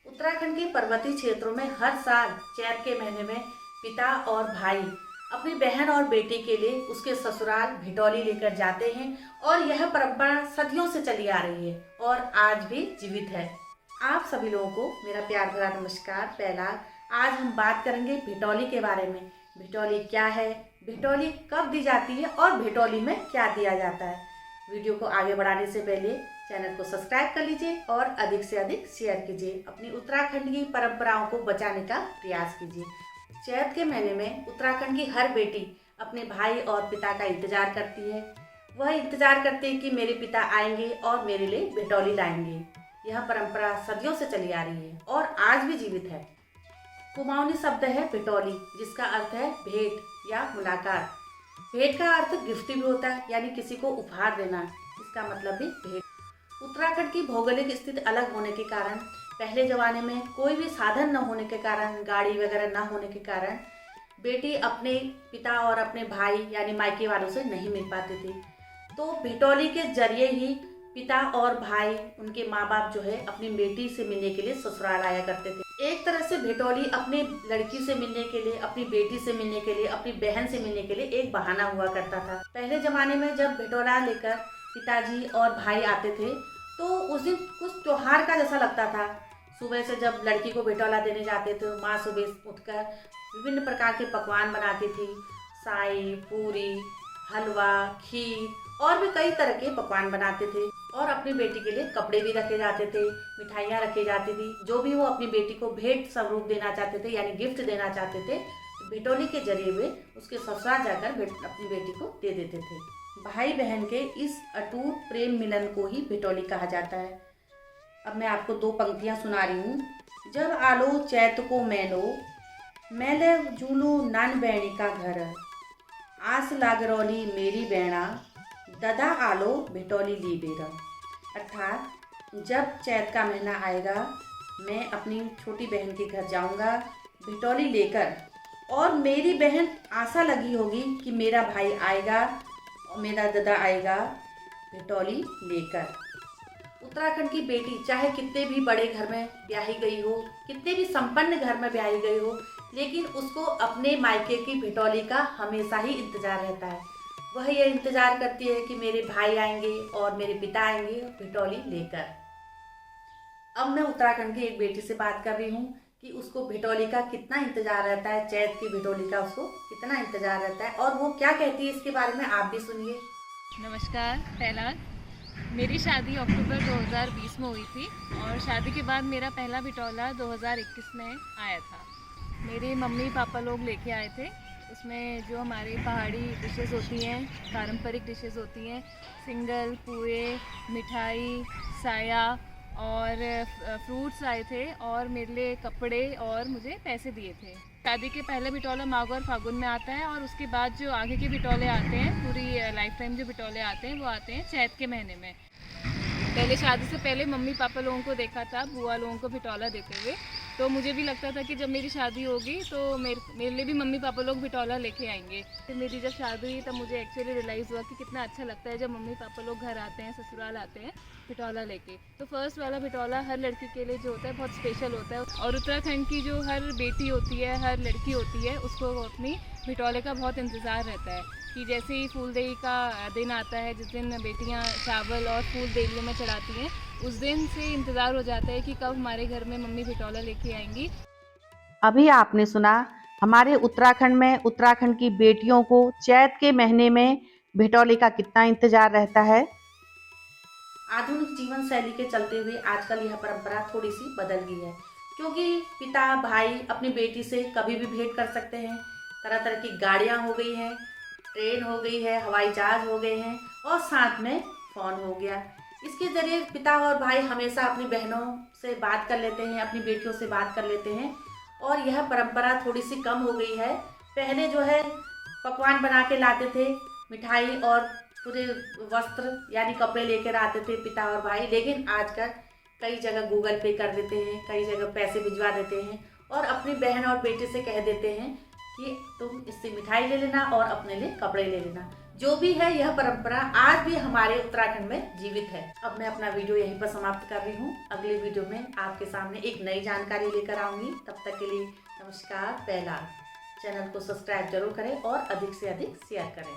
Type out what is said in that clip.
उत्तराखंड के पर्वतीय क्षेत्रों में हर साल चैत के महीने में पिता और भाई अपनी बहन और बेटी के लिए उसके ससुराल भिटौली लेकर जाते हैं और यह परंपरा सदियों से चली आ रही है और आज भी जीवित है। आप सभी लोगों को मेरा प्यार भरा नमस्कार। पहला, आज हम बात करेंगे भिटौली के बारे में। भिटौली क्या है, भिटौली कब दी जाती है और भिटौली में क्या दिया जाता है। वीडियो को आगे बढ़ाने से पहले चैनल को सब्सक्राइब कर लीजिए और अधिक से अधिक शेयर कीजिए। अपनी उत्तराखंड की परंपराओं को बचाने का प्रयास कीजिए। चैत के महीने में उत्तराखंड की हर बेटी अपने भाई और पिता का इंतजार करती है। वह इंतजार करती है कि मेरे पिता आएंगे और मेरे लिए भिटौली लाएंगे। यह परंपरा सदियों से चली आ रही है और आज भी जीवित है। कुमाऊनी शब्द है भिटौली, जिसका अर्थ है भेंट या मुलाकात। भेंट का अर्थ गिफ्ट भी होता है, यानी किसी को उपहार देना, इसका मतलब भी भेंट। उत्तराखंड की भौगोलिक स्थिति अलग होने के कारण, पहले ज़माने में कोई भी साधन न होने के कारण, गाड़ी वगैरह न होने के कारण बेटी अपने पिता और अपने भाई यानी मायके वालों से नहीं मिल पाती थी। तो भिटौली के जरिए ही पिता और भाई, उनके माँ बाप जो है अपनी बेटी से मिलने के लिए ससुराल आया करते थे। एक तरह से भिटौली अपनी लड़की से मिलने के लिए, अपनी बेटी से मिलने के लिए, अपनी बहन से मिलने के लिए एक बहाना हुआ करता था। पहले ज़माने में जब भिटौला लेकर पिताजी और भाई आते थे तो उस दिन कुछ त्योहार का जैसा लगता था। सुबह से जब लड़की को भिटौला देने जाते थे, माँ सुबह उठकर विभिन्न प्रकार के पकवान बनाती थी। साई, पूरी, हलवा, खीर और भी कई तरह के पकवान बनाते थे और अपनी बेटी के लिए कपड़े भी रखे जाते थे, मिठाइयाँ रखी जाती थी। जो भी वो अपनी बेटी को भेंट स्वरूप देना चाहते थे यानी गिफ्ट देना चाहते थे, तो भिटौली के जरिए वे उसके ससुराल जाकर अपनी बेटी को दे देते थे। भाई बहन के इस अटूट प्रेम मिलन को ही भिटौली कहा जाता है। अब मैं आपको दो पंक्तियां सुना रही हूँ। जब आलो चैत को मैलो, मैले जूलू नान बैणी का घर, आस लागरौली मेरी बैणा, ददा आलो भिटौली ली बेरा। अर्थात जब चैत का महीना आएगा, मैं अपनी छोटी बहन के घर जाऊँगा भिटौली लेकर, और मेरी बहन आशा लगी होगी कि मेरा भाई आएगा और मेरा दादा आएगा भिटौली लेकर। उत्तराखंड की बेटी चाहे कितने भी बड़े घर में ब्याही गई हो, कितने भी संपन्न घर में ब्याही गई हो, लेकिन उसको अपने मायके की भिटौली का हमेशा ही इंतजार रहता है। वह ये इंतजार करती है कि मेरे भाई आएंगे और मेरे पिता आएंगे भिटौली लेकर। अब मैं उत्तराखंड की एक बेटी से बात कर रही हूँ कि उसको भिटौली का कितना इंतजार रहता है, चैत की भिटौली का उसको कितना इंतजार रहता है और वो क्या कहती है इसके बारे में आप भी सुनिए। नमस्कार। पहला, मेरी शादी अक्टूबर 2020 में हुई थी और शादी के बाद मेरा पहला भिटौला 2021 में आया था। मेरे मम्मी पापा लोग लेके आए थे। उसमें जो हमारी पहाड़ी डिशेस होती हैं, पारंपरिक डिशेस होती हैं, सिंगल, पुए, मिठाई, साया और फ्रूट्स आए थे और मेरे लिए कपड़े और मुझे पैसे दिए थे। शादी के पहले भिटौला माघ और फागुन में आता है और उसके बाद जो आगे के भिटौले आते हैं, पूरी लाइफ टाइम जो भिटौले आते हैं वो आते हैं चैत के महीने में। पहले शादी से पहले मम्मी पापा लोगों को देखा था, बुआ लोगों को भिटौला देते हुए, तो मुझे भी लगता था कि जब मेरी शादी होगी तो मेरे लिए भी मम्मी पापा लोग भिटौला लेके आएंगे। फिर मेरी जब शादी हुई तब मुझे एक्चुअली रियलाइज़ हुआ कि कितना अच्छा लगता है जब मम्मी पापा लोग घर आते हैं, ससुराल आते हैं भिटौला लेके। तो फर्स्ट वाला भिटौला हर लड़की के लिए जो होता है बहुत स्पेशल होता है और उत्तराखंड की जो हर बेटी होती है, हर लड़की होती है, उसको अपनी भिटौले का बहुत इंतज़ार रहता है कि जैसे ही फूलदेई का दिन आता है, जिस दिन बेटियां चावल और फूल देवियों में चढ़ाती हैं, उस दिन से इंतज़ार हो जाता है कि कब हमारे घर में मम्मी भिटौला लेके आएंगी। अभी आपने सुना हमारे उत्तराखंड में उत्तराखंड की बेटियों को चैत के महीने में भिटौली का कितना इंतजार रहता है। आधुनिक जीवन शैली के चलते हुए आजकल यह परंपरा थोड़ी सी बदल गई है, क्योंकि पिता भाई अपनी बेटी से कभी भी भेंट कर सकते हैं। तरह तरह की गाड़ियाँ हो गई हैं, ट्रेन हो गई है, हवाई जहाज हो गए हैं और साथ में फ़ोन हो गया। इसके ज़रिए पिता और भाई हमेशा अपनी बहनों से बात कर लेते हैं, अपनी बेटियों से बात कर लेते हैं और यह परंपरा थोड़ी सी कम हो गई है। पहले जो है पकवान बना के लाते थे, मिठाई और पूरे वस्त्र यानी कपड़े लेकर आते थे पिता और भाई, लेकिन आजकल कई जगह गूगल पे कर देते हैं, कई जगह पैसे भिजवा देते हैं और अपनी बहन और बेटे से कह देते हैं कि तुम इससे मिठाई ले लेना और अपने लिए कपड़े ले लेना। जो भी है यह परंपरा आज भी हमारे उत्तराखंड में जीवित है। अब मैं अपना वीडियो यहीं पर समाप्त कर रही हूँ। अगले वीडियो में आपके सामने एक नई जानकारी लेकर आऊंगी। तब तक के लिए नमस्कार। पहला चैनल को सब्सक्राइब जरूर करें और अधिक से अधिक शेयर करें।